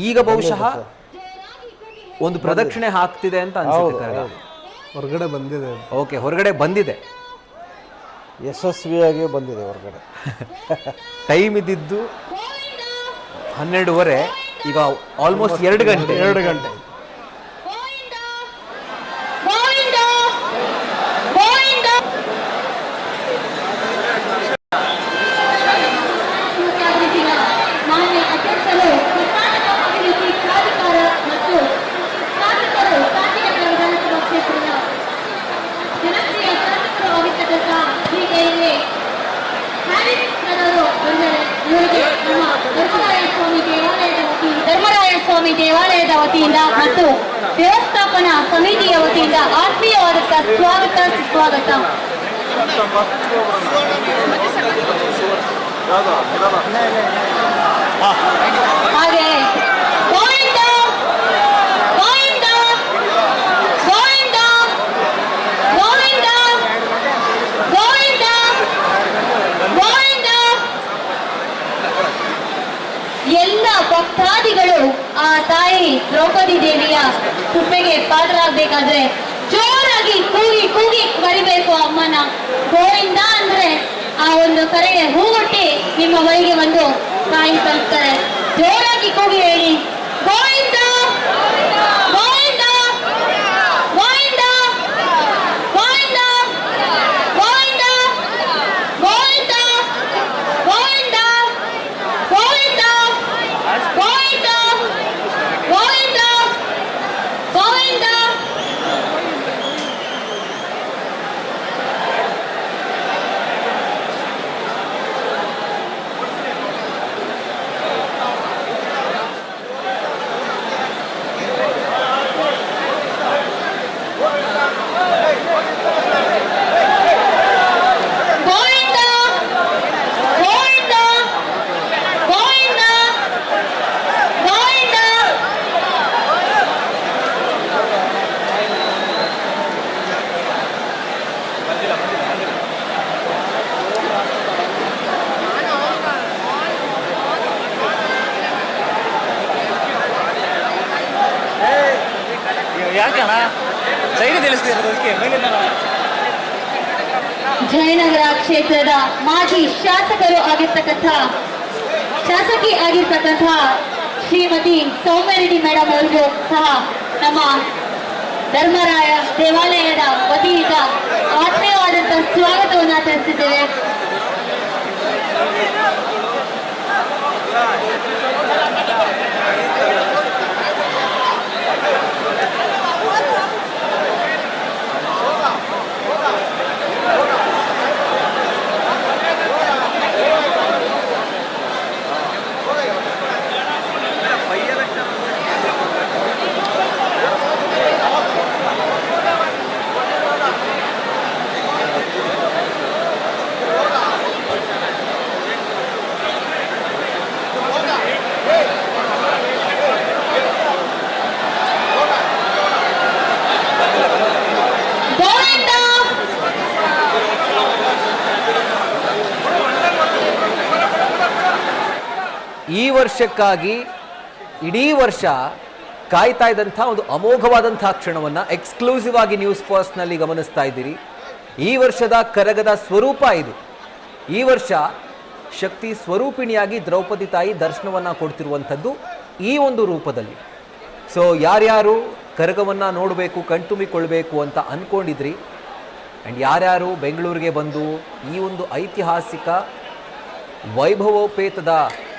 ಈಗ ಬಹುಶಃ ಒಂದು ಪ್ರದಕ್ಷಿಣೆ ಹಾಕ್ತಿದೆ ಅಂತ ಅನ್ಸುತ್ತೆ ಕರಗ. ಹೊರಗಡೆ ಬಂದಿದೆ. ಓಕೆ, ಹೊರಗಡೆ ಬಂದಿದೆ, ಯಶಸ್ವಿಯಾಗಿ ಬಂದಿದೆ ಹೊರಗಡೆ. ಟೈಮ್ ಇದ್ದಿದ್ದು 12:30, ಈಗ ಆಲ್ಮೋಸ್ಟ್ 2 ಗಂಟೆ. ಧರ್ಮರಾಯ ಸ್ವಾಮಿ ದೇವಾಲಯದ ವತಿಯಿಂದ ಮತ್ತು ದೇವಸ್ಥಾಪನಾ ಸಮಿತಿಯ ವತಿಯಿಂದ ಆತ್ಮೀಯವಾದ ಸ್ವಾಗತ ಸುಸ್ವಾಗತ. ಹಾಗೆ ಎಲ್ಲ ಭಕ್ತಾದಿಗಳು ಆ ತಾಯಿ ದ್ರೌಪದಿ ದೇವಿಯ ಕೃಪೆಗೆ ಪಾತ್ರರಾಗಬೇಕಾದ್ರೆ ಜೋರಾಗಿ ಕೂಗಿ ಕೂಗಿ ಕರಿಬೇಕು ಅಮ್ಮನ. ಗೋವಿಂದ ಅಂದ್ರೆ ಆ ಒಂದು ಕರೆಗೆ ಹೂಗೊಟ್ಟಿ ನಿಮ್ಮ ಬಳಿಗೆ ಬಂದು ತಾಯಿ ತಲುಪ್ತಾರೆ. ಜೋರಾಗಿ ಕೂಗಿ ಹೇಳಿ, ಗೋವಿಂದ ಗೋವಿಂದ ಗೋವಿಂದ ಗೋವಿಂದ ಗೋವಿಂದ ಗೋವಿಂದ ಗೋವಿಂದ ಗೋವಿಂದ ಗೋವಿಂದ ಗೋವಿಂದ ಗೋವಿಂದ. ಜಯನಗರ ಕ್ಷೇತ್ರದ ಮಾಜಿ ಶಾಸಕಿ ಆಗಿರ್ತಕ್ಕಂಥ ಶ್ರೀಮತಿ ಸೌಮ್ಯರೆಡ್ಡಿ ಮೇಡಮ್ ಅವರಿಗೂ ಸಹ ನಮ್ಮ ಧರ್ಮರಾಯ ದೇವಾಲಯದ ವತಿಯಿಂದ ಆತ್ಮೀಯವಾದಂತಹ ಸ್ವಾಗತವನ್ನು ಆಚರಿಸುತ್ತಿದ್ದೇವೆ. ಈ ವರ್ಷಕ್ಕಾಗಿ ಇಡೀ ವರ್ಷ ಕಾಯ್ತಾ ಇದ್ದಂಥ ಒಂದು ಅಮೋಘವಾದಂಥ ಕ್ಷಣವನ್ನು ಎಕ್ಸ್ಕ್ಲೂಸಿವ್ ಆಗಿ ನ್ಯೂಸ್ ಫಸ್ಟ್ನಲ್ಲಿ ಗಮನಿಸ್ತಾ ಇದ್ದೀರಿ. ಈ ವರ್ಷದ ಕರಗದ ಸ್ವರೂಪ ಇದು. ಈ ವರ್ಷ ಶಕ್ತಿ ಸ್ವರೂಪಿಣಿಯಾಗಿ ದ್ರೌಪದಿ ತಾಯಿ ದರ್ಶನವನ್ನು ಕೊಡ್ತಿರುವಂಥದ್ದು ಈ ಒಂದು ರೂಪದಲ್ಲಿ. ಸೊ ಯಾರ್ಯಾರು ಕರಗವನ್ನು ನೋಡಬೇಕು, ಕಣ್ತುಂಬಿಕೊಳ್ಬೇಕು ಅಂತ ಅಂದ್ಕೊಂಡಿದ್ರಿ, ಆ್ಯಂಡ್ ಯಾರ್ಯಾರು ಬೆಂಗಳೂರಿಗೆ ಬಂದು ಈ ಒಂದು ಐತಿಹಾಸಿಕ ವೈಭವೋಪೇತದ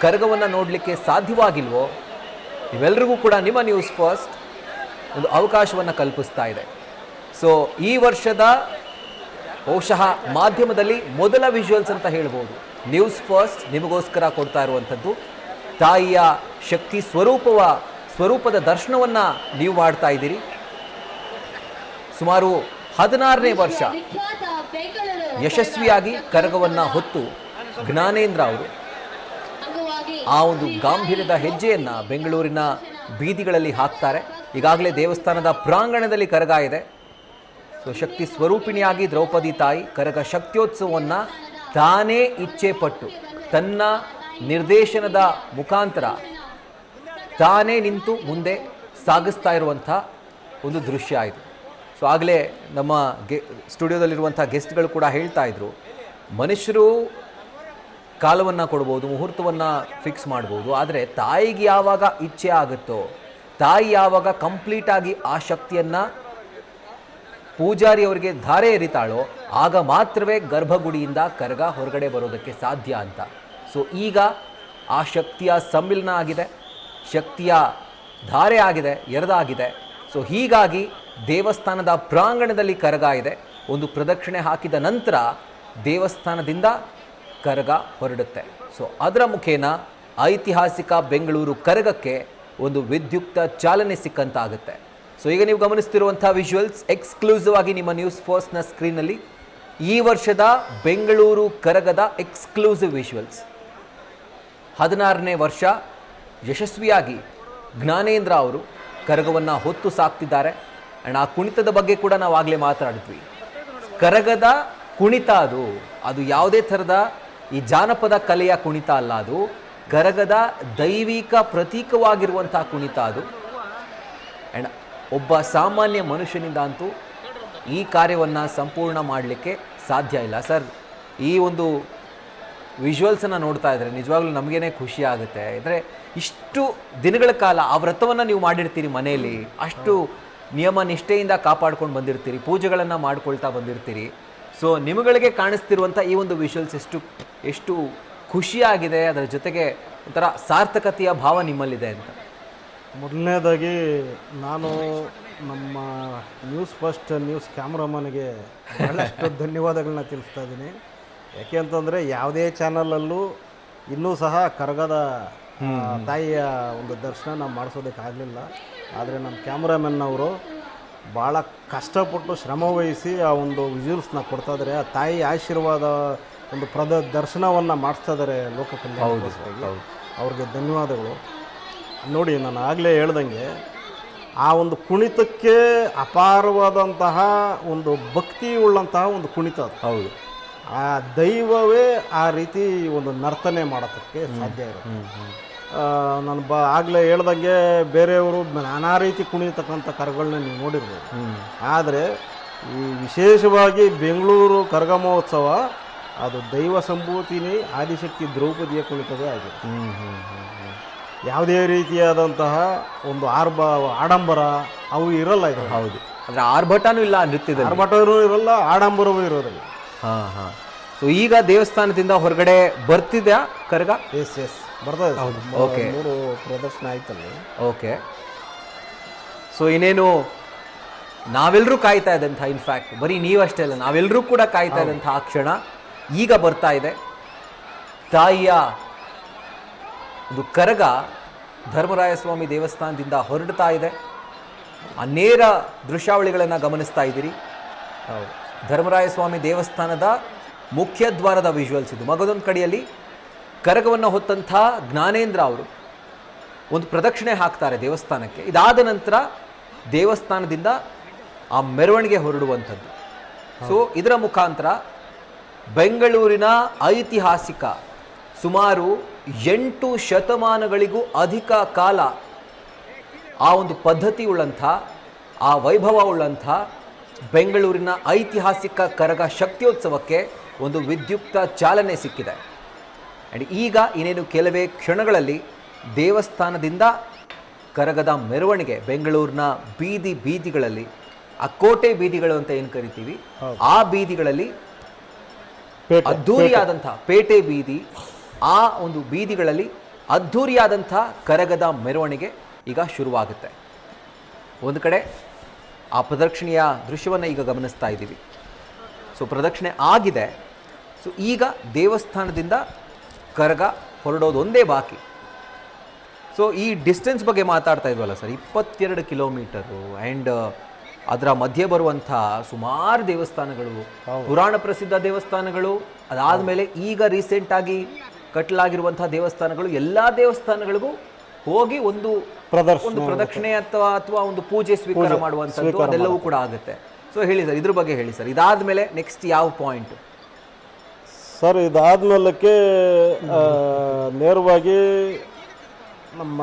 ಕರಗವನ್ನು ನೋಡಲಿಕ್ಕೆ ಸಾಧ್ಯವಾಗಿಲ್ವೋ, ಇವೆಲ್ಲರಿಗೂ ಕೂಡ ನಿಮ್ಮ ನ್ಯೂಸ್ ಫಸ್ಟ್ ಒಂದು ಅವಕಾಶವನ್ನು ಕಲ್ಪಿಸ್ತಾ ಇದೆ. ಸೊ ಈ ವರ್ಷದ ಬಹುಶಃ ಮಾಧ್ಯಮದಲ್ಲಿ ಮೊದಲ ವಿಜುವಲ್ಸ್ ಅಂತ ಹೇಳ್ಬೋದು. ನ್ಯೂಸ್ ಫಸ್ಟ್ ನಿಮಗೋಸ್ಕರ ಕೊಡ್ತಾ ಇರುವಂಥದ್ದು ತಾಯಿಯ ಶಕ್ತಿ ಸ್ವರೂಪದ ದರ್ಶನವನ್ನು ನೀವು ಮಾಡ್ತಾ ಇದ್ದೀರಿ. ಸುಮಾರು 16ನೇ ವರ್ಷ ಯಶಸ್ವಿಯಾಗಿ ಕರಗವನ್ನು ಹೊತ್ತು ಜ್ಞಾನೇಂದ್ರ ಅವರು ಆ ಒಂದು ಗಾಂಭೀರ್ಯದ ಹೆಜ್ಜೆಯನ್ನು ಬೆಂಗಳೂರಿನ ಬೀದಿಗಳಲ್ಲಿ ಹಾಕ್ತಾರೆ. ಈಗಾಗಲೇ ದೇವಸ್ಥಾನದ ಪ್ರಾಂಗಣದಲ್ಲಿ ಕರಗ ಇದೆ. ಸೊ ಶಕ್ತಿ ಸ್ವರೂಪಿಣಿಯಾಗಿ ದ್ರೌಪದಿ ತಾಯಿ ಕರಗ ಶಕ್ತ್ಯೋತ್ಸವವನ್ನು ತಾನೇ ಇಚ್ಛೆ ಪಟ್ಟು ತನ್ನ ನಿರ್ದೇಶನದ ಮುಖಾಂತರ ತಾನೇ ನಿಂತು ಮುಂದೆ ಸಾಗಿಸ್ತಾ ಇರುವಂಥ ಒಂದು ದೃಶ್ಯ ಇದು. ಸೊ ಆಗಲೇ ನಮ್ಮ ಸ್ಟುಡಿಯೋದಲ್ಲಿರುವಂಥ ಗೆಸ್ಟ್ಗಳು ಕೂಡ ಹೇಳ್ತಾ ಇದ್ರು, ಮನುಷ್ಯರು ಕಾಲವನ್ನು ಕೊಡ್ಬೋದು, ಮುಹೂರ್ತವನ್ನು ಫಿಕ್ಸ್ ಮಾಡ್ಬೋದು, ಆದರೆ ತಾಯಿಗೆ ಯಾವಾಗ ಇಚ್ಛೆ ಆಗುತ್ತೋ, ತಾಯಿ ಯಾವಾಗ ಕಂಪ್ಲೀಟಾಗಿ ಆ ಶಕ್ತಿಯನ್ನು ಪೂಜಾರಿ ಅವರಿಗೆ ಧಾರೆ ಎರಿತಾಳೋ ಆಗ ಮಾತ್ರವೇ ಗರ್ಭಗುಡಿಯಿಂದ ಕರಗ ಹೊರಗಡೆ ಬರೋದಕ್ಕೆ ಸಾಧ್ಯ ಅಂತ. ಸೊ ಈಗ ಆ ಶಕ್ತಿಯ ಸಮ್ಮಿಲನ ಆಗಿದೆ, ಶಕ್ತಿಯ ಧಾರೆ ಆಗಿದೆ, ಎರೆದಾಗಿದೆ. ಸೊ ಹೀಗಾಗಿ ದೇವಸ್ಥಾನದ ಪ್ರಾಂಗಣದಲ್ಲಿ ಕರಗ ಇದೆ. ಒಂದು ಪ್ರದಕ್ಷಿಣೆ ಹಾಕಿದ ನಂತರ ದೇವಸ್ಥಾನದಿಂದ ಕರಗ ಹೊರಡುತ್ತೆ. ಸೊ ಅದರ ಮುಖೇನ ಐತಿಹಾಸಿಕ ಬೆಂಗಳೂರು ಕರಗಕ್ಕೆ ಒಂದು ವಿದ್ಯುಕ್ತ ಚಾಲನೆ ಸಿಕ್ಕಂತಾಗುತ್ತೆ. ಸೊ ಈಗ ನೀವು ಗಮನಿಸ್ತಿರುವಂಥ ವಿಜುವಲ್ಸ್ ಎಕ್ಸ್ಕ್ಲೂಸಿವ್ ಆಗಿ ನಿಮ್ಮ ನ್ಯೂಸ್ ಫಸ್ಟ್ನ ಸ್ಕ್ರೀನಲ್ಲಿ ಈ ವರ್ಷದ ಬೆಂಗಳೂರು ಕರಗದ ಎಕ್ಸ್ಕ್ಲೂಸಿವ್ ವಿಜುವಲ್ಸ್. 16ನೇ ವರ್ಷ ಯಶಸ್ವಿಯಾಗಿ ಜ್ಞಾನೇಂದ್ರ ಅವರು ಕರಗವನ್ನು ಹೊತ್ತು ಸಾಕ್ತಿದ್ದಾರೆ. ಆ್ಯಂಡ್ ಆ ಕುಣಿತದ ಬಗ್ಗೆ ಕೂಡ ನಾವು ಆಗಲೇ ಮಾತಾಡಿದ್ವಿ. ಕರಗದ ಕುಣಿತ ಅದು ಯಾವುದೇ ಥರದ ಈ ಜಾನಪದ ಕಲೆಯ ಕುಣಿತ ಅಲ್ಲ, ಅದು ಕರಗದ ದೈವಿಕ ಪ್ರತೀಕವಾಗಿರುವಂಥ ಕುಣಿತ ಅದು. ಆ್ಯಂಡ್ ಒಬ್ಬ ಸಾಮಾನ್ಯ ಮನುಷ್ಯನಿಂದ ಅಂತೂ ಈ ಕಾರ್ಯವನ್ನು ಸಂಪೂರ್ಣ ಮಾಡಲಿಕ್ಕೆ ಸಾಧ್ಯ ಇಲ್ಲ. ಸರ್, ಈ ಒಂದು ವಿಜುವಲ್ಸನ್ನು ನೋಡ್ತಾ ಇದ್ದರೆ ನಿಜವಾಗ್ಲೂ ನಮಗೇನೆ ಖುಷಿ ಆಗುತ್ತೆ. ಅಂದರೆ ಇಷ್ಟು ದಿನಗಳ ಕಾಲ ಆ ವ್ರತವನ್ನು ನೀವು ಮಾಡಿರ್ತೀರಿ ಮನೆಯಲ್ಲಿ, ಅಷ್ಟು ನಿಯಮ ನಿಷ್ಠೆಯಿಂದ ಕಾಪಾಡ್ಕೊಂಡು ಬಂದಿರ್ತೀರಿ, ಪೂಜೆಗಳನ್ನು ಮಾಡ್ಕೊಳ್ತಾ ಬಂದಿರ್ತೀರಿ. ಸೊ ನಿಮಗಳಿಗೆ ಕಾಣಿಸ್ತಿರುವಂಥ ಈ ಒಂದು ವಿಜುವಲ್ಸ್ ಎಷ್ಟು ಖುಷಿಯಾಗಿದೆ, ಅದರ ಜೊತೆಗೆ ಒಂಥರ ಸಾರ್ಥಕತೆಯ ಭಾವ ನಿಮ್ಮಲ್ಲಿದೆ ಅಂತ. ಮೊದಲನೇದಾಗಿ ನಾನು ನಮ್ಮ ನ್ಯೂಸ್ ಫಸ್ಟ್ ನ್ಯೂಸ್ ಕ್ಯಾಮ್ರಾಮನ್ಗೆ ಬಹಳಷ್ಟು ಧನ್ಯವಾದಗಳನ್ನ ತಿಳಿಸ್ತಾ ಇದ್ದೀನಿ. ಯಾಕೆ ಅಂತಂದರೆ ಯಾವುದೇ ಚಾನಲಲ್ಲೂ ಇನ್ನೂ ಸಹ ಕರಗದ ತಾಯಿಯ ಒಂದು ದರ್ಶನ ನಾವು ಮಾಡಿಸೋದಕ್ಕಾಗಲಿಲ್ಲ. ಆದರೆ ನಮ್ಮ ಕ್ಯಾಮ್ರಾಮನ್ ಅವರು ಭಾಳ ಕಷ್ಟಪಟ್ಟು ಶ್ರಮ ವಹಿಸಿ ಆ ಒಂದು ವಿಜುವಲ್ಸ್ನ ಕೊಡ್ತಾ ಇದ್ದಾರೆ. ಆ ತಾಯಿ ಆಶೀರ್ವಾದ ಒಂದು ದರ್ಶನವನ್ನು ಮಾಡಿಸ್ತಾ ಇದ್ದಾರೆ ಲೋಕ ಕಲ್ಯಾಣಕ್ಕೋಸ್ಕರ. ಅವ್ರಿಗೆ ಧನ್ಯವಾದಗಳು. ನೋಡಿ, ನಾನು ಆಗಲೇ ಹೇಳ್ದಂಗೆ ಆ ಒಂದು ಕುಣಿತಕ್ಕೆ ಅಪಾರವಾದಂತಹ ಒಂದು ಭಕ್ತಿ ಉಳ್ಳಂತಹ ಒಂದು ಕುಣಿತ ಅದು. ಹೌದು, ಆ ದೈವವೇ ಆ ರೀತಿ ಒಂದು ನರ್ತನೆ ಮಾಡೋದಕ್ಕೆ ಸಾಧ್ಯ ಇರುತ್ತೆ. ನಾನು ಆಗಲೇ ಹೇಳ್ದಂಗೆ ಬೇರೆಯವರು ನಾನಾ ರೀತಿ ಕುಣಿತಕ್ಕಂಥ ಕರಗಳನ್ನ ನೀವು ನೋಡಿರ್ಬೋದು. ಆದರೆ ಈ ವಿಶೇಷವಾಗಿ ಬೆಂಗಳೂರು ಕರಗ ಮಹೋತ್ಸವ ಅದು ದೈವ ಸಂಭೂತಿನಿ ಆದಿಶಕ್ತಿ ದ್ರೌಪದಿಯ ಕುಣಿತವೇ ಆಗಿದೆ. ಯಾವುದೇ ರೀತಿಯಾದಂತಹ ಒಂದು ಆಡಂಬರ ಅವು ಇರಲ್ಲ ಇದು. ಹೌದು, ಅಂದರೆ ಆರ್ಭಟನೂ ಇಲ್ಲ ನೃತ್ಯದಲ್ಲಿ, ಆರ್ಭಟನೂ ಇರಲ್ಲ, ಆಡಂಬರವೂ ಇರೋದಿಲ್ಲ. ಹಾಂ ಹಾಂ. ಸೊ ಈಗ ದೇವಸ್ಥಾನದಿಂದ ಹೊರಗಡೆ ಬರ್ತಿದ್ಯಾ ಕರಗ? ಎಸ್ ಬರ್ತದೆ. ಓಕೆ, 3 ಪ್ರದರ್ಶನ ಆಯ್ತಲ್ಲ. ಓಕೆ. ಸೊ ಇನ್ನೇನು ನಾವೆಲ್ಲರೂ ಕಾಯ್ತಾ ಇದ್ದಂಥ, ಇನ್ಫ್ಯಾಕ್ಟ್ ಬರೀ ನೀವಷ್ಟೇ ಅಲ್ಲ, ನಾವೆಲ್ಲರೂ ಕೂಡ ಕಾಯ್ತಾ ಇದ್ದಂಥ ಆ ಕ್ಷಣ ಈಗ ಬರ್ತಾ ಇದೆ. ತಾಯಿಯ ಒಂದು ಕರಗ ಧರ್ಮರಾಯ ಸ್ವಾಮಿ ದೇವಸ್ಥಾನದಿಂದ ಹೊರಡ್ತಾ ಇದೆ. ಆ ನೇರ ದೃಶ್ಯಾವಳಿಗಳನ್ನು ಗಮನಿಸ್ತಾ ಇದ್ದೀರಿ. ಧರ್ಮರಾಯ ಸ್ವಾಮಿ ದೇವಸ್ಥಾನದ ಮುಖ್ಯ ದ್ವಾರದ ವಿಜುವಲ್ಸ್ ಇದು. ಮಗದೊಂದು ಕಡೆಯಲ್ಲಿ ಕರಗವನ್ನು ಹೊತ್ತಂಥ ಜ್ಞಾನೇಂದ್ರ ಅವರು ಒಂದು ಪ್ರದಕ್ಷಿಣೆ ಹಾಕ್ತಾರೆ ದೇವಸ್ಥಾನಕ್ಕೆ. ಇದಾದ ನಂತರ ದೇವಸ್ಥಾನದಿಂದ ಆ ಮೆರವಣಿಗೆ ಹೊರಡುವಂಥದ್ದು. ಸೊ ಇದರ ಮುಖಾಂತರ ಬೆಂಗಳೂರಿನ ಐತಿಹಾಸಿಕ ಸುಮಾರು 8 ಶತಮಾನಗಳಿಗೂ ಅಧಿಕ ಕಾಲ ಆ ಒಂದು ಪದ್ಧತಿ ಉಳ್ಳಂಥ, ಆ ವೈಭವ ಉಳ್ಳಂಥ ಬೆಂಗಳೂರಿನ ಐತಿಹಾಸಿಕ ಕರಗ ಶಕ್ತಿಯೋತ್ಸವಕ್ಕೆ ಒಂದು ವಿದ್ಯುಕ್ತ ಚಾಲನೆ ಸಿಕ್ಕಿದೆ. ಆ್ಯಂಡ್ ಈಗ ಇನ್ನೇನು ಕೆಲವೇ ಕ್ಷಣಗಳಲ್ಲಿ ದೇವಸ್ಥಾನದಿಂದ ಕರಗದ ಮೆರವಣಿಗೆ ಬೆಂಗಳೂರಿನ ಬೀದಿಗಳಲ್ಲಿ, ಆ ಕೋಟೆ ಬೀದಿಗಳು ಅಂತ ಏನು ಕರಿತೀವಿ, ಆ ಬೀದಿಗಳಲ್ಲಿ ಅದ್ಧೂರಿಯಾದಂಥ ಪೇಟೆ ಬೀದಿ, ಆ ಒಂದು ಬೀದಿಗಳಲ್ಲಿ ಅದ್ಧೂರಿಯಾದಂಥ ಕರಗದ ಮೆರವಣಿಗೆ ಈಗ ಶುರುವಾಗುತ್ತೆ. ಒಂದು ಕಡೆ ಆ ಪ್ರದಕ್ಷಿಣೆಯ ದೃಶ್ಯವನ್ನು ಈಗ ಗಮನಿಸ್ತಾ ಇದ್ದೀವಿ. ಸೊ ಪ್ರದಕ್ಷಿಣೆ ಆಗಿದೆ. ಸೊ ಈಗ ದೇವಸ್ಥಾನದಿಂದ ಕರಗ ಹೊರಡೋದು ಒಂದೇ ಬಾಕಿ. ಸೊ ಈ ಡಿಸ್ಟೆನ್ಸ್ ಬಗ್ಗೆ ಮಾತಾಡ್ತಾ ಇದ್ವಲ್ಲ ಸರ್, 22 ಕಿಲೋಮೀಟರು. ಆ್ಯಂಡ್ ಅದರ ಮಧ್ಯೆ ಬರುವಂಥ ಸುಮಾರು ದೇವಸ್ಥಾನಗಳು, ಪುರಾಣ ಪ್ರಸಿದ್ಧ ದೇವಸ್ಥಾನಗಳು, ಅದಾದಮೇಲೆ ಈಗ ರೀಸೆಂಟಾಗಿ ಕಟ್ಟಲಾಗಿರುವಂಥ ದೇವಸ್ಥಾನಗಳು, ಎಲ್ಲ ದೇವಸ್ಥಾನಗಳಿಗೂ ಹೋಗಿ ಒಂದು ಪ್ರದಕ್ಷಿಣೆ ಅಥವಾ ಒಂದು ಪೂಜೆ ಸ್ವೀಕಾರ ಮಾಡುವಂಥದ್ದು ಅದೆಲ್ಲವೂ ಕೂಡ ಆಗುತ್ತೆ. ಸೊ ಹೇಳಿ ಸರ್, ಇದ್ರ ಬಗ್ಗೆ ಹೇಳಿ ಸರ್. ಇದಾದ್ಮೇಲೆ ನೆಕ್ಸ್ಟ್ ಯಾವ ಪಾಯಿಂಟ್ ಸರ್? ಇದಾದ್ಮೇಲಕ್ಕೆ ನೇರವಾಗಿ ನಮ್ಮ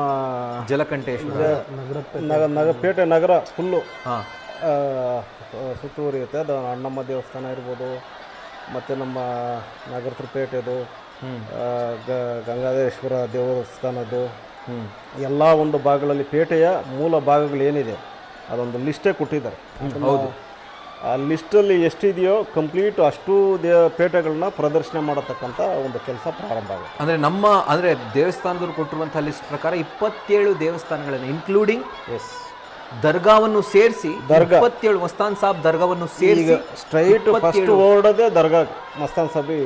ಜಲಕಂಠೇಶ್ವರ. ಪೇಟೆ ನಗರ ಫುಲ್ಲು ಹಾಂ ಸುತ್ತುವರಿಯುತ್ತೆ. ಅದು ಅಣ್ಣಮ್ಮ ದೇವಸ್ಥಾನ ಇರ್ಬೋದು, ಮತ್ತು ನಮ್ಮ ನಗರ ಪೇಟೆದು ಗಂಗಾಧರೇಶ್ವರ ದೇವಸ್ಥಾನದ್ದು ಎಲ್ಲ ಒಂದು ಭಾಗಗಳಲ್ಲಿ ಪೇಟೆಯ ಮೂಲ ಭಾಗಗಳು ಏನಿದೆ ಅದೊಂದು ಲಿಸ್ಟೇ ಕೊಟ್ಟಿದ್ದಾರೆ. ಹೌದು. ಆ ಲಿಸ್ಟಲ್ಲಿ ಎಷ್ಟಿದೆಯೋ ಕಂಪ್ಲೀಟ್ ಅಷ್ಟು ಪೇಟೆಗಳನ್ನ ಪ್ರದರ್ಶನ ಮಾಡತಕ್ಕಂಥ ಒಂದು ಕೆಲಸ ಪ್ರಾರಂಭ ಆಗುತ್ತೆ. ಅಂದರೆ ದೇವಸ್ಥಾನದವರು ಕೊಟ್ಟಿರುವಂಥ ಲಿಸ್ಟ್ ಪ್ರಕಾರ 27 ದೇವಸ್ಥಾನಗಳನ್ನು ಇನ್ಕ್ಲೂಡಿಂಗ್ ದರ್ಗಾವನ್ನು ಸೇರಿಸಿ 27 ಮಸ್ತಾನ್ ಸಾಬ್ ದರ್ಗಾವನ್ನು ಸೇರಿಸಿ ಸ್ಟ್ರೈಟ್ ಫಸ್ಟ್ ಓಡೋದೇ ದರ್ಗಾ ಮಸ್ತಾನ್ ಸಾಬಿ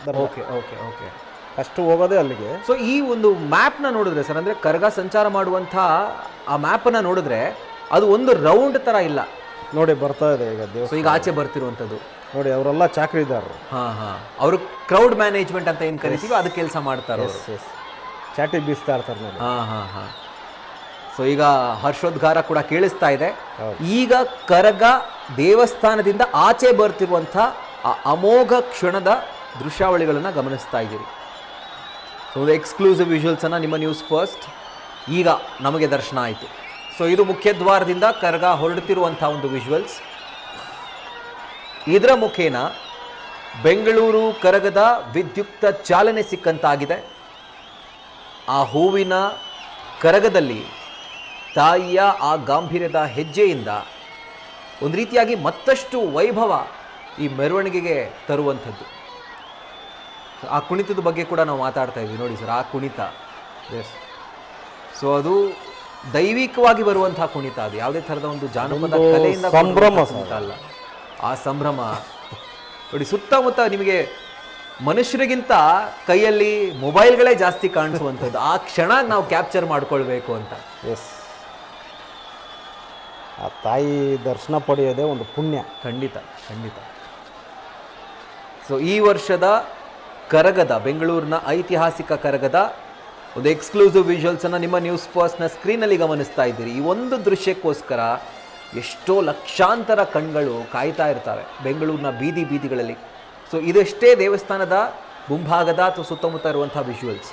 ದರ್ಗಾ. ಓಕೆ ಓಕೆ ಓಕೆ ಫಸ್ಟ್ ಹೋಗೋದೇ ಅಲ್ಲಿಗೆ. ಸೊ ಈ ಒಂದು ಮ್ಯಾಪ್ನ ನೋಡಿದ್ರೆ ಸರ್, ಅಂದರೆ ಕರಗ ಸಂಚಾರ ಮಾಡುವಂಥ ಆ ಮ್ಯಾಪನ್ನು ನೋಡಿದ್ರೆ ಅದು ಒಂದು ರೌಂಡ್ ಥರ ಇಲ್ಲ ನೋಡಿ ಬರ್ತಾ ಇದೆ ಈಗ ಸೊ ಈಗ ಆಚೆ ಬರ್ತಿರುವಂಥದ್ದು ನೋಡಿ. ಅವರೆಲ್ಲ ಚಾಕರಿದಾರರು. ಅವರು ಕ್ರೌಡ್ ಮ್ಯಾನೇಜ್ಮೆಂಟ್ ಅಂತ ಏನು ಕರಿತೀವಿ ಅದು ಕೆಲಸ ಮಾಡ್ತಾರೆ. ಚಾಟಿ ಬೀಸ್ತಾ ಇರ್ತಾರೆ ನೋಡಿ. ಸೊ ಈಗ ಹರ್ಷೋದ್ಗಾರ ಕೂಡ ಕೇಳಿಸ್ತಾ ಇದೆ. ಈಗ ಕರಗ ದೇವಸ್ಥಾನದಿಂದ ಆಚೆ ಬರ್ತಿರುವಂಥ ಆ ಅಮೋಘ ಕ್ಷಣದ ದೃಶ್ಯಾವಳಿಗಳನ್ನು ಗಮನಿಸ್ತಾ ಇದ್ದೀರಿ. ಸೊ ಒಂದು ಎಕ್ಸ್ಕ್ಲೂಸಿವ್ ವಿಜುವಲ್ಸನ್ನು ನಿಮ್ಮ ನ್ಯೂಸ್ ಫಸ್ಟ್ ಈಗ ನಮಗೆ ದರ್ಶನ ಆಯಿತು. ಸೊ ಇದು ಮುಖ್ಯದ್ವಾರದಿಂದ ಕರಗ ಹೊರಡುತ್ತಿರುವಂಥ ಒಂದು ವಿಜುವಲ್ಸ್. ಇದರ ಮುಖೇನ ಬೆಂಗಳೂರು ಕರಗದ ವಿದ್ಯುಕ್ತ ಚಾಲನೆ ಸಿಕ್ಕಂತಾಗಿದೆ. ಆ ಹೂವಿನ ಕರಗದಲ್ಲಿ ತಾಯಿಯ ಆ ಗಾಂಭೀರ್ಯದ ಹೆಜ್ಜೆಯಿಂದ ಒಂದು ರೀತಿಯಾಗಿ ಮತ್ತಷ್ಟು ವೈಭವ ಈ ಮೆರವಣಿಗೆಗೆ ತರುವಂಥದ್ದು. ಆ ಕುಣಿತದ ಬಗ್ಗೆ ಕೂಡ ನಾವು ಮಾತಾಡ್ತಾ ಇದ್ವಿ ನೋಡಿ ಸರ್. ಆ ಕುಣಿತ ಸೊ ಅದು ದೈವಿಕವಾಗಿ ಬರುವಂತಹ ಕುಣಿತ, ಅದು ಯಾವುದೇ ಥರದ ಒಂದು ಜಾನಪದ ಕಲೆಯಿಂದ ಸಂಭ್ರಮ ಅಲ್ಲ. ಆ ಸಂಭ್ರಮ ನೋಡಿ, ಸುತ್ತಮುತ್ತ ನಿಮಗೆ ಮನುಷ್ಯರಿಗಿಂತ ಕೈಯಲ್ಲಿ ಮೊಬೈಲ್ಗಳೇ ಜಾಸ್ತಿ ಕಾಣಿಸುವಂಥದ್ದು. ಆ ಕ್ಷಣ ನಾವು ಕ್ಯಾಪ್ಚರ್ ಮಾಡ್ಕೊಳ್ಬೇಕು ಅಂತ. ಆ ತಾಯಿ ದರ್ಶನ ಪಡೆಯೋದೇ ಒಂದು ಪುಣ್ಯ. ಖಂಡಿತ ಖಂಡಿತ. ಸೊ ಈ ವರ್ಷದ ಕರಗದ, ಬೆಂಗಳೂರಿನ ಐತಿಹಾಸಿಕ ಕರಗದ ಒಂದು ಎಕ್ಸ್ಕ್ಲೂಸಿವ್ ವಿಜುವಲ್ಸನ್ನು ನಿಮ್ಮ ನ್ಯೂಸ್ ಫಸ್ಟ್ನ ಸ್ಕ್ರೀನಲ್ಲಿ ಗಮನಿಸ್ತಾ ಇದ್ದೀರಿ. ಈ ಒಂದು ದೃಶ್ಯಕ್ಕೋಸ್ಕರ ಎಷ್ಟೋ ಲಕ್ಷಾಂತರ ಕಣ್ಗಳು ಕಾಯ್ತಾ ಇರ್ತವೆ ಬೆಂಗಳೂರಿನ ಬೀದಿ ಬೀದಿಗಳಲ್ಲಿ. ಸೊ ಇದೆಷ್ಟೇ ದೇವಸ್ಥಾನದ ಮುಂಭಾಗದ ಅಥವಾ ಸುತ್ತಮುತ್ತ ಇರುವಂಥ ವಿಜುವಲ್ಸ್.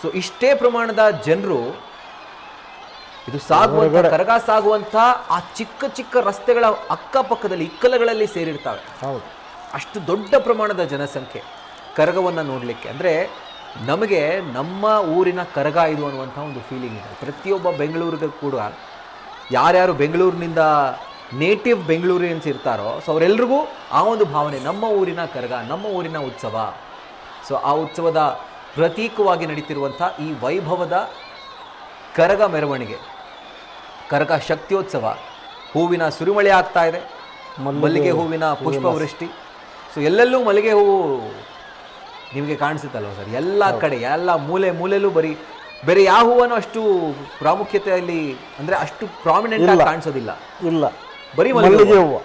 ಸೊ ಇಷ್ಟೇ ಪ್ರಮಾಣದ ಜನರು ಇದು ಸಾಗುವಂಥ ಕರಗ ಸಾಗುವಂಥ ಆ ಚಿಕ್ಕ ಚಿಕ್ಕ ರಸ್ತೆಗಳ ಅಕ್ಕಪಕ್ಕದಲ್ಲಿ ಇಕ್ಕಲಗಳಲ್ಲಿ ಸೇರಿರ್ತಾವೆ. ಹೌದು, ಅಷ್ಟು ದೊಡ್ಡ ಪ್ರಮಾಣದ ಜನಸಂಖ್ಯೆ ಕರಗವನ್ನು ನೋಡಲಿಕ್ಕೆ. ಅಂದರೆ ನಮಗೆ ನಮ್ಮ ಊರಿನ ಕರಗ ಇದು ಅನ್ನುವಂಥ ಒಂದು ಫೀಲಿಂಗ್ ಇದೆ ಪ್ರತಿಯೊಬ್ಬ ಬೆಂಗಳೂರಿಗೆ ಕೂಡ. ಯಾರ್ಯಾರು ಬೆಂಗಳೂರಿನಿಂದ ನೇಟಿವ್ ಬೆಂಗಳೂರಿಯನ್ಸ್ ಇರ್ತಾರೋ ಸೊ ಅವರೆಲ್ರಿಗೂ ಆ ಒಂದು ಭಾವನೆ, ನಮ್ಮ ಊರಿನ ಕರಗ, ನಮ್ಮ ಊರಿನ ಉತ್ಸವ. ಸೊ ಆ ಉತ್ಸವದ ಪ್ರತೀಕವಾಗಿ ನಡೀತಿರುವಂಥ ಈ ವೈಭವದ ಕರಗ ಮೆರವಣಿಗೆ, ಕರಗ ಶಕ್ತಿಯೋತ್ಸವ, ಹೂವಿನ ಸುರಿಮಳೆ ಆಗ್ತಾ ಇದೆ, ಮಲ್ಲಿಗೆ ಹೂವಿನ ಪುಷ್ಪವೃಷ್ಟಿ. ಸೊ ಎಲ್ಲೆಲ್ಲೂ ಮಲ್ಲಿಗೆ ಹೂವು ನಿಮಗೆ ಕಾಣಿಸುತ್ತಲ್ವ ಸರ್, ಎಲ್ಲ ಕಡೆ, ಎಲ್ಲ ಮೂಲೆ ಮೂಲೆಯಲ್ಲೂ ಬರೀ ಬೇರೆ ಯಾವ ಹೂವನ್ನು ಅಷ್ಟು ಪ್ರಾಮುಖ್ಯತೆಯಲ್ಲಿ ಅಂದರೆ ಅಷ್ಟು ಪ್ರಾಮಿನೆಂಟ್ ಆಗಿ ಕಾಣಿಸೋದಿಲ್ಲ. ಇಲ್ಲ, ಬರೀ ಮಲ್ಲಿಗೆ ಹೂವು.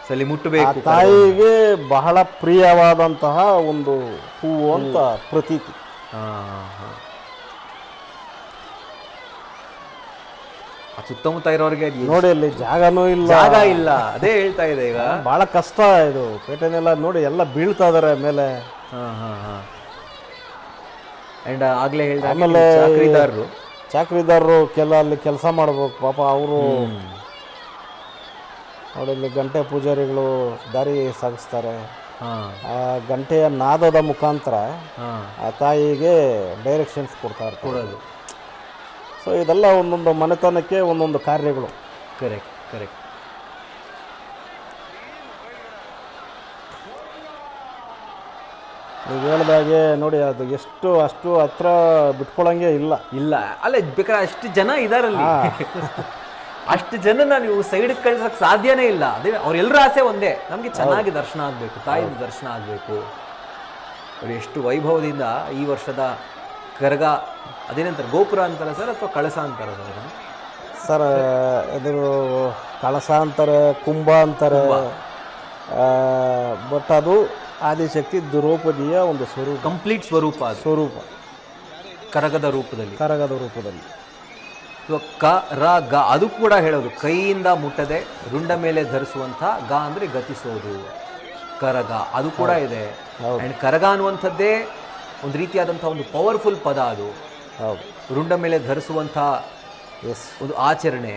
ಸಲಿ ಮುಟ್ಟಬೇಕು, ತಾಯಿಗೆ ಬಹಳ ಪ್ರಿಯವಾದಂತಹ ಒಂದು ಹೂವು ಅಂತ ಪ್ರತೀತಿ. ಸುತ್ತಮುತ್ತ ಇರೋರಿಗೆ ನೋಡಿ, ಅಲ್ಲಿ ಜಾಗನೂ ಇಲ್ಲ, ಜಾಗ ಇಲ್ಲ. ಅದೇ ಹೇಳ್ತಾ ಇದೆ ಈಗ ಬಹಳ ಕಷ್ಟ ಇದು. ಪೇಟೆನೆಲ್ಲ ನೋಡಿ ಎಲ್ಲ ಬೀಳ್ತಾ ಇದಾರೆ ಮೇಲೆ. ಅಂಡ್ ಆಗ್ಲೇ ಹೇಳಿದ ಆಮೇಲೆ ಚಾಕ್ರಿದಾರರು ಅಲ್ಲಿ ಕೆಲಸ ಮಾಡ್ಬೇಕು ಪಾಪ ಅವರು. ನೋಡಿ, ಇಲ್ಲಿ ಗಂಟೆ ಪೂಜಾರಿಗಳು ದಾರಿ ಸಾಗಿಸ್ತಾರೆ. ಆ ಗಂಟೆಯ ನಾದದ ಮುಖಾಂತರ ಆ ತಾಯಿಗೆ ಡೈರೆಕ್ಷನ್ಸ್ ಕೊಡೋದು. ಸೊ ಇದೆಲ್ಲ ಒಂದೊಂದು ಮನೆತನಕ್ಕೆ ಒಂದೊಂದು ಕಾರ್ಯಗಳು. Correct correct. ನೀವು ಹೇಳಿದಾಗೆ ನೋಡಿ, ಅದು ಅಷ್ಟು ಹತ್ರ ಬಿಟ್ಕೊಳಂಗೆ ಇಲ್ಲ. ಅಲ್ಲ, ಬೇಕಾದ್ರೆ ಅಷ್ಟು ಜನ ಇದಾರಲ್ಲಿ, ಅಷ್ಟು ಜನನ ನೀವು ಸೈಡ್ಗೆ ಕಳ್ಸಕ್ಕೆ ಸಾಧ್ಯನೇ ಇಲ್ಲ. ಅದೇ ಅವ್ರೆಲ್ಲರ ಆಸೆ ಒಂದೇ, ನಮಗೆ ಚೆನ್ನಾಗಿ ದರ್ಶನ ಆಗಬೇಕು, ತಾಯಿದ ದರ್ಶನ ಆಗಬೇಕು. ನೋಡಿ ಎಷ್ಟು ವೈಭವದಿಂದ ಈ ವರ್ಷದ ಕರಗ, ಅದೇನಂತಾರೆ, ಗೋಪುರ ಅಂತಾರೆ ಸರ್ ಅಥವಾ ಕಳಸ ಅಂತಾರೆ ಸರ್? ಇದು ಕಳಸ ಅಂತಾರೆ, ಕುಂಭ ಅಂತಾರೆ. ಬಟ್ ಅದು ಆದಿಶಕ್ತಿ ದ್ರೌಪದಿಯ ಒಂದು ಸ್ವರೂಪ, ಕಂಪ್ಲೀಟ್ ಸ್ವರೂಪ ಕರಗದ ರೂಪದಲ್ಲಿ. ಕರಗ ಅದು ಕೂಡ ಹೇಳೋದು ಕೈಯಿಂದ ಮುಟ್ಟದೆ ರುಂಡ ಮೇಲೆ ಧರಿಸುವಂಥ, ಗ ಅಂದರೆ ಗತಿಸೋದು, ಕರಗ ಅದು ಕೂಡ ಇದೆ. ಆ್ಯಂಡ್ ಕರಗ ಅನ್ನುವಂಥದ್ದೇ ಒಂದು ರೀತಿಯಾದಂಥ ಒಂದು ಪವರ್ಫುಲ್ ಪದ ಅದು. ಹೌದು. ರುಂಡ ಮೇಲೆ ಧರಿಸುವಂಥ ಎಸ್. ಒಂದು ಆಚರಣೆ.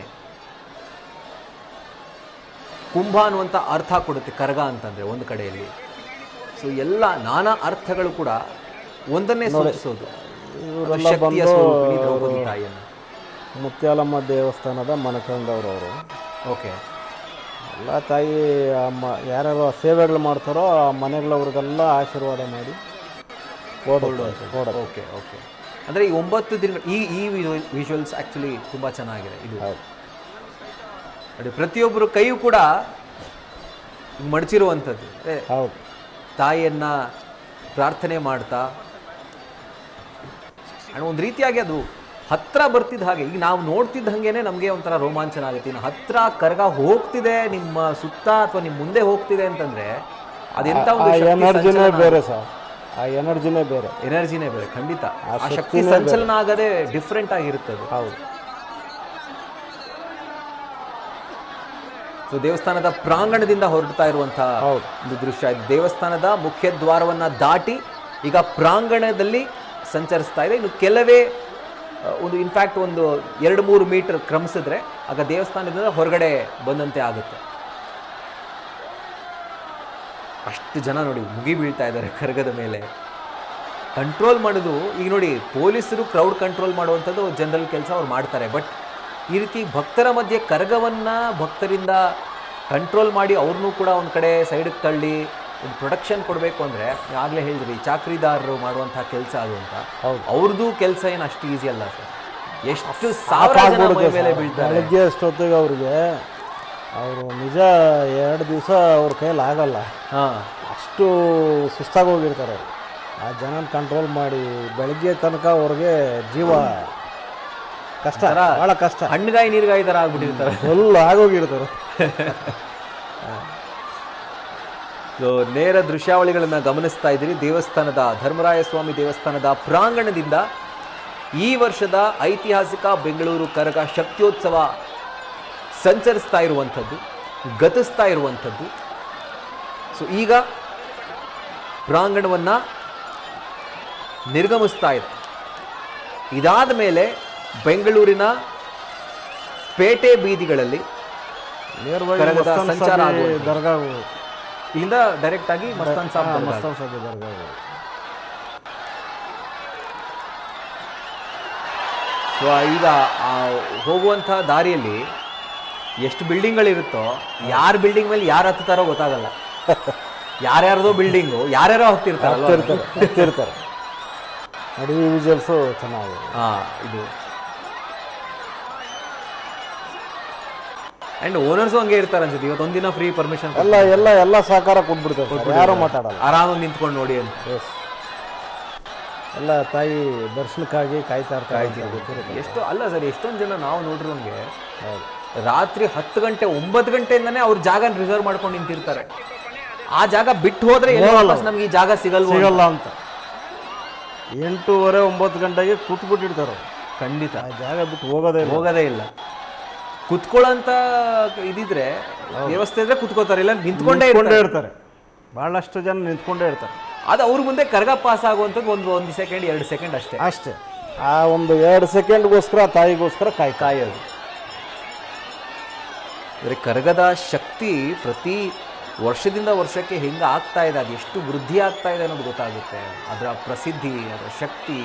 ಕುಂಭ ಅನ್ನುವಂಥ ಅರ್ಥ ಕೊಡುತ್ತೆ ಕರಗ ಅಂತಂದರೆ ಒಂದು ಕಡೆಯಲ್ಲಿ. ಸೊ ಎಲ್ಲ ನಾನಾ ಅರ್ಥಗಳು ಕೂಡ ಒಂದನ್ನೇ ಸೂಚಿಸೋದು. ಇವರೆಲ್ಲ ಶಕ್ತಿಯ ಬಂದು ಸ್ವರೂಪಿಣಿ ದ್ರೌಪದಿ ತಾಯಿಯನ್ನು. ಮುತ್ಯಾಲಮ್ಮ ದೇವಸ್ಥಾನದ ಮನೆತನದವರು ಅವರು. ಓಕೆ. ಎಲ್ಲ ತಾಯಿ ಯಾರ್ಯಾರು ಸೇವೆಗಳು ಮಾಡ್ತಾರೋ ಆ ಮನೆಗಳವ್ರಿಗೆಲ್ಲ ಆಶೀರ್ವಾದ ಮಾಡಿ ಓಕೆ ಓಕೆ. ಅಂದರೆ ಈ 9 ದಿನಗಳು ಈ ವಿಜುವಲ್ಸ್ ಆ್ಯಕ್ಚುಲಿ ತುಂಬ ಚೆನ್ನಾಗಿದೆ. ಇದು ನೋಡಿ, ಪ್ರತಿಯೊಬ್ಬರು ಕೈಯೂ ಕೂಡ ಮಡಚಿರುವಂಥದ್ದು. ಹೌದು. ತಾಯಿಯನ್ನು ಪ್ರಾರ್ಥನೆ ಮಾಡ್ತಾ ಒಂದು ರೀತಿಯಾಗಿ ಅದು ಹತ್ತಿರ ಬರ್ತಿದ್ದ ಹಾಗೆ, ಈಗ ನಾವು ನೋಡ್ತಿದ್ದ ಹಾಗೇನೆ ನಮಗೆ ಒಂಥರ ರೋಮಾಂಚನ ಆಗುತ್ತೆ. ಇನ್ನು ಹತ್ತಿರ ಕರಗ ಹೋಗ್ತಿದೆ ನಿಮ್ಮ ಸುತ್ತ ಅಥವಾ ನಿಮ್ಮ ಮುಂದೆ ಹೋಗ್ತಿದೆ ಅಂತಂದರೆ ಅದೆಂಥ ಒಂದು ಎನರ್ಜಿನೇ ಬೇರೆ ಸರ್. ಆ ಎನರ್ಜಿನೇ ಬೇರೆ. ಖಂಡಿತ. ಆ ಶಕ್ತಿ ಸಂಚಲನ ಆಗದೆ ಡಿಫ್ರೆಂಟ್ ಆಗಿರುತ್ತದೆ. ಹೌದು. ಸೊ ದೇವಸ್ಥಾನದ ಪ್ರಾಂಗಣದಿಂದ ಹೊರಡ್ತಾ ಇರುವಂತಹ ಒಂದು ದೃಶ್ಯ ಇದು. ದೇವಸ್ಥಾನದ ಮುಖ್ಯ ದ್ವಾರವನ್ನು ದಾಟಿ ಈಗ ಪ್ರಾಂಗಣದಲ್ಲಿ ಸಂಚರಿಸ್ತಾ ಇದೆ. ಇನ್ನು ಕೆಲವೇ ಒಂದು ಇನ್ಫ್ಯಾಕ್ಟ್ ಒಂದು 2-3 ಮೀಟರ್ ಕ್ರಮಿಸಿದ್ರೆ ಆಗ ದೇವಸ್ಥಾನದಿಂದ ಹೊರಗಡೆ ಬಂದಂತೆ ಆಗುತ್ತೆ. ಅಷ್ಟು ಜನ ನೋಡಿ ಮುಗಿ ಬೀಳ್ತಾ ಇದ್ದಾರೆ ಕರಗದ ಮೇಲೆ. ಕಂಟ್ರೋಲ್ ಮಾಡೋದು ಈಗ ನೋಡಿ, ಪೊಲೀಸರು ಕ್ರೌಡ್ ಕಂಟ್ರೋಲ್ ಮಾಡುವಂಥದ್ದು ಜನರಲ್ ಕೆಲಸ ಅವ್ರು ಮಾಡ್ತಾರೆ. ಬಟ್ ಈ ರೀತಿ ಭಕ್ತರ ಮಧ್ಯೆ ಕರಗವನ್ನು ಭಕ್ತರಿಂದ ಕಂಟ್ರೋಲ್ ಮಾಡಿ ಅವ್ರನ್ನೂ ಕೂಡ ಒಂದು ಕಡೆ ಸೈಡಿಗೆ ತಳ್ಳಿ ಒಂದು ಪ್ರೊಟೆಕ್ಷನ್ ಕೊಡಬೇಕು ಅಂದರೆ, ಆಗಲೇ ಹೇಳಿದ್ರಿ ಚಾಕ್ರಿದಾರರು ಮಾಡುವಂಥ ಕೆಲಸ ಅದು ಅಂತ. ಅವ್ರದ್ದು ಕೆಲಸ ಏನು ಅಷ್ಟು ಈಸಿ ಅಲ್ಲ ಸರ್. ಎಷ್ಟು ಸಾವಿರ ಜನ ಮೈ ಮೇಲೆ ಬೀಳ್ತಾರೆ. ಬೆಳಗ್ಗೆ ಅಷ್ಟೊತ್ತಿಗೆ ಅವ್ರಿಗೆ ಅವರು ನಿಜ 2 ದಿವಸ ಅವ್ರ ಕೈಯಲ್ಲಿ ಆಗಲ್ಲ. ಅಷ್ಟು ಸುಸ್ತಾಗಿ ಹೋಗಿರ್ತಾರೆ. ಆ ಜನನ ಕಂಟ್ರೋಲ್ ಮಾಡಿ ಬೆಳಗ್ಗೆ ತನಕ ಅವ್ರಿಗೆ ಜೀವ ಕಷ್ಟ, ಭಾಳ ಕಷ್ಟ. ಹಣ್ಣುಗಾಯಿ ನೀರುಗಾಯಿ ಥರ ಆಗ್ಬಿಟ್ಟಿರ್ತಾರೆ. ಫುಲ್ ಆಗೋಗಿರ್ತಾರೆ. ನೇರ ದೃಶ್ಯಾವಳಿಗಳನ್ನು ಗಮನಿಸ್ತಾ ಇದ್ದೀರಿ. ದೇವಸ್ಥಾನದ ಧರ್ಮರಾಯ ಸ್ವಾಮಿ ದೇವಸ್ಥಾನದ ಪ್ರಾಂಗಣದಿಂದ ಈ ವರ್ಷದ ಐತಿಹಾಸಿಕ ಬೆಂಗಳೂರು ಕರಗ ಶಕ್ತಿಯೋತ್ಸವ ಸಂಚರಿಸ್ತಾ ಇರುವಂಥದ್ದು, ಗತಿಸ್ತಾ ಇರುವಂಥದ್ದು. ಸೊ ಈಗ ಪ್ರಾಂಗಣವನ್ನು ನಿರ್ಗಮಿಸ್ತಾ ಇದೆ. ಇದಾದ ಮೇಲೆ ಬೆಂಗಳೂರಿನ ಪೇಟೆ ಬೀದಿಗಳಲ್ಲಿ ಕರಗದ ಸಂಚಾರ ದರ್ಗಾ, ಇಲ್ಲಿಂದ ಡೈರೆಕ್ಟ್ ಆಗಿ ಮಸ್ತಾನ್ ಸಾಬ್ ದರ್ಗಾ. ಸೊ ಈಗ ಹೋಗುವಂಥ ದಾರಿಯಲ್ಲಿ ಎಷ್ಟು ಬಿಲ್ಡಿಂಗ್ಗಳಿರುತ್ತೋ, ಯಾರ ಬಿಲ್ಡಿಂಗ್ ಮೇಲೆ ಯಾರು ಹತ್ತಾರೋ ಗೊತ್ತಾಗಲ್ಲ. ಯಾರ್ಯಾರ್ದೋ ಬಿಲ್ಡಿಂಗು ಯಾರ್ಯಾರೋ ಹತ್ತಿರ್ತಾರೆ. ನೋಡಿ ಈ ವಿಜುವಲ್ಸು ಚೆನ್ನಾಗಿದೆ. ಇದು ಆ್ಯಂಡ್ ಓನರ್ಸು ಹಂಗೆ ಇರ್ತಾರೆ ಅನ್ಸುತ್ತೆ. ಇವತ್ತೊಂದಿನ ಫ್ರೀ ಪರ್ಮಿಷನ್ ಎಲ್ಲ ಸಹಕಾರ ಕೊಟ್ಬಿಡ್ತಾರೆ, ಯಾರು ಮಾತಾಡಲ್ಲ. ಆರಾಮಾಗಿ ನಿಂತ್ಕೊಂಡು ನೋಡಿ ಅಂತ. ಎಲ್ಲ ತಾಯಿ ದರ್ಶನಕ್ಕಾಗಿ ಕಾಯ್ತಾ ಇರ್ತಾರೆ. ಎಷ್ಟು ಅಲ್ಲ ಸರ್, ಎಷ್ಟೊಂದು ಜನ ನಾವು ನೋಡಿರೋಂಗೆ ರಾತ್ರಿ 10 ಗಂಟೆ 9 ಗಂಟೆಯಿಂದನೇ ಅವ್ರ ಜಾಗ ರಿಸರ್ವ್ ಮಾಡ್ಕೊಂಡು ನಿಂತಿರ್ತಾರೆ. ಆ ಜಾಗ ಬಿಟ್ಟು ಹೋದ್ರೆ ನಮ್ಗೆ ಈ ಜಾಗ ಸಿಗಲ್ಲ ಅಂತ 8:30-9 ಗಂಟೆಗೆ ಕೂತ್ಬಿಟ್ಟಿರ್ತಾರೆ. ಖಂಡಿತ ಆ ಜಾಗ ಬಿಟ್ಟು ಹೋಗೋದೇ ಇಲ್ಲ. ಕುತ್ಕೊಳ್ಳೋಂಥ ಇದಿದ್ರೆ ವ್ಯವಸ್ಥೆ ಇದ್ರೆ ಕುತ್ಕೋತಾರೆ, ಇಲ್ಲ ನಿಂತ್ಕೊಂಡೇ ಇರ್ತಾರೆ. ಭಾಳಷ್ಟು ಜನ ನಿಂತ್ಕೊಂಡೇ ಇರ್ತಾರೆ. ಅದು ಅವ್ರ ಮುಂದೆ ಕರಗ ಪಾಸ್ ಆಗುವಂಥದ್ದು 1 ಸೆಕೆಂಡ್ 2 ಸೆಕೆಂಡ್ ಅಷ್ಟೇ. ಆ ಒಂದು 2 ಸೆಕೆಂಡ್ಗೋಸ್ಕರ ತಾಯಿಗೋಸ್ಕರ ಕಾಯೋದು. ಅಂದರೆ ಕರಗದ ಶಕ್ತಿ ಪ್ರತಿ ವರ್ಷದಿಂದ ವರ್ಷಕ್ಕೆ ಹೆಂಗೆ ಆಗ್ತಾ ಇದೆ, ಅದು ಎಷ್ಟು ವೃದ್ಧಿ ಆಗ್ತಾ ಇದೆ ಅನ್ನೋದು ಗೊತ್ತಾಗುತ್ತೆ. ಅದರ ಪ್ರಸಿದ್ಧಿ, ಅದರ ಶಕ್ತಿ,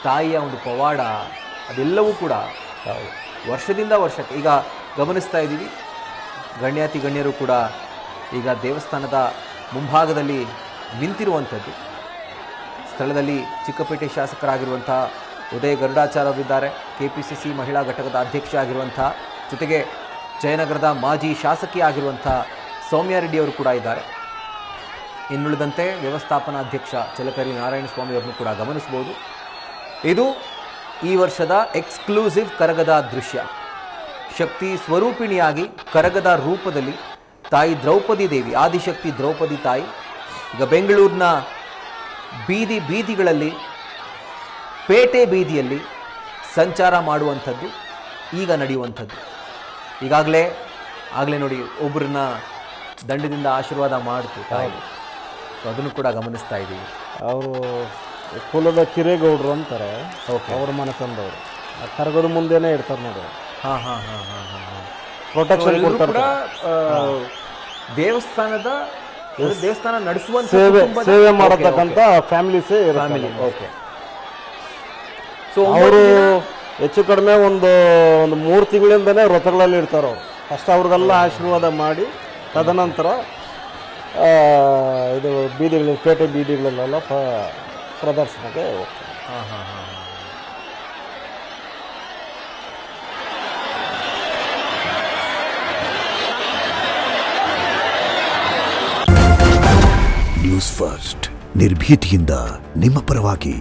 ತಾಯಿಯ ಒಂದು ಪವಾಡ, ಅದೆಲ್ಲವೂ ಕೂಡ ವರ್ಷದಿಂದ ವರ್ಷಕ್ಕೆ ಈಗ ಗಮನಿಸ್ತಾ ಇದ್ದೀವಿ. ಗಣ್ಯಾತಿ ಗಣ್ಯರು ಕೂಡ ಈಗ ದೇವಸ್ಥಾನದ ಮುಂಭಾಗದಲ್ಲಿ ನಿಂತಿರುವಂಥದ್ದು. ಸ್ಥಳದಲ್ಲಿ ಚಿಕ್ಕಪೇಟೆ ಶಾಸಕರಾಗಿರುವಂಥ ಉದಯ ಗರುಡಾಚಾರ್ಯರಿದ್ದಾರೆ. KPCC ಮಹಿಳಾ ಘಟಕದ ಅಧ್ಯಕ್ಷ ಆಗಿರುವಂಥ, ಜೊತೆಗೆ ಜಯನಗರದ ಮಾಜಿ ಶಾಸಕಿ ಆಗಿರುವಂಥ ಸೌಮ್ಯ ರೆಡ್ಡಿ ಅವರು ಕೂಡ ಇದ್ದಾರೆ. ಇನ್ನುಳಿದಂತೆ ವ್ಯವಸ್ಥಾಪನಾ ಅಧ್ಯಕ್ಷ ಚಲಕರಿ ನಾರಾಯಣಸ್ವಾಮಿ ಅವರನ್ನು ಕೂಡ ಗಮನಿಸಬಹುದು. ಇದು ಈ ವರ್ಷದ ಎಕ್ಸ್ಕ್ಲೂಸಿವ್ ಕರಗದ ದೃಶ್ಯ. ಶಕ್ತಿ ಸ್ವರೂಪಿಣಿಯಾಗಿ ಕರಗದ ರೂಪದಲ್ಲಿ ತಾಯಿ ದ್ರೌಪದಿ ದೇವಿ, ಆದಿಶಕ್ತಿ ದ್ರೌಪದಿ ತಾಯಿ ಈಗ ಬೆಂಗಳೂರಿನ ಬೀದಿಗಳಲ್ಲಿ, ಪೇಟೆ ಬೀದಿಯಲ್ಲಿ ಸಂಚಾರ ಮಾಡುವಂಥದ್ದು ಈಗ ನಡೆಯುವಂಥದ್ದು. ಆಗಲೇ ನೋಡಿ ಒಬ್ಬರನ್ನ ದಂಡದಿಂದ ಆಶೀರ್ವಾದ ಮಾಡ್ತು ತಾಯಿ. ಸೊ ಅದನ್ನು ಕೂಡ ಗಮನಿಸ್ತಾ ಇದ್ದೀವಿ. ಅವರು ಕುಲದ ಕಿರೇಗೌಡರು ಅಂತಾರೆ, Okay. ಅವ್ರ ಮನೆ ತಂದವರು. ಆ ಕರಗದ ಮುಂದೆನೇ ಇರ್ತಾರೆ ನೋಡಿ, ಹಾಂ ಹಾಂ ಹಾಂ ಹಾಂ ಹಾಂ ಹಾಂ ಪ್ರೊಟೆಕ್ಷನ್ ಎಲ್ಲರೂ ಕೊಡ್ತಾರೆ. ಕೂಡ ದೇವಸ್ಥಾನದ ದೇವಸ್ಥಾನ ನಡೆಸುವಂತ ಸೇವೆ ಮಾಡತಕ್ಕಂಥ ಫ್ಯಾಮಿಲೀಸೇ ಫ್ಯಾಮಿಲಿ. ಓಕೆ. ಸೊ ಅವರು ಹೆಚ್ಚು ಕಡಿಮೆ ಒಂದು 3 ತಿಂಗಳಿಂದನೇ ವ್ರತಗಳಲ್ಲಿ ಇರ್ತಾರೆ ಅವರು. ಫಸ್ಟ್ ಅವ್ರಿಗೆಲ್ಲ ಆಶೀರ್ವಾದ ಮಾಡಿ ತದನಂತರ ಇದು ಬೀದಿಗಳಲ್ಲಿ, ಪೇಟೆ ಬೀದಿಗಳಲ್ಲೆಲ್ಲ ಪ್ರದರ್ಶನಕ್ಕೆ ಹೋಗ್ತಾರೆ. ಹಾಂ ಹಾಂ ಹಾಂ ನ್ಯೂಸ್ ಫಸ್ಟ್ ನಿರ್ಭೀತಿಯಿಂದ ನಿಮ್ಮ ಪರವಾಗಿ.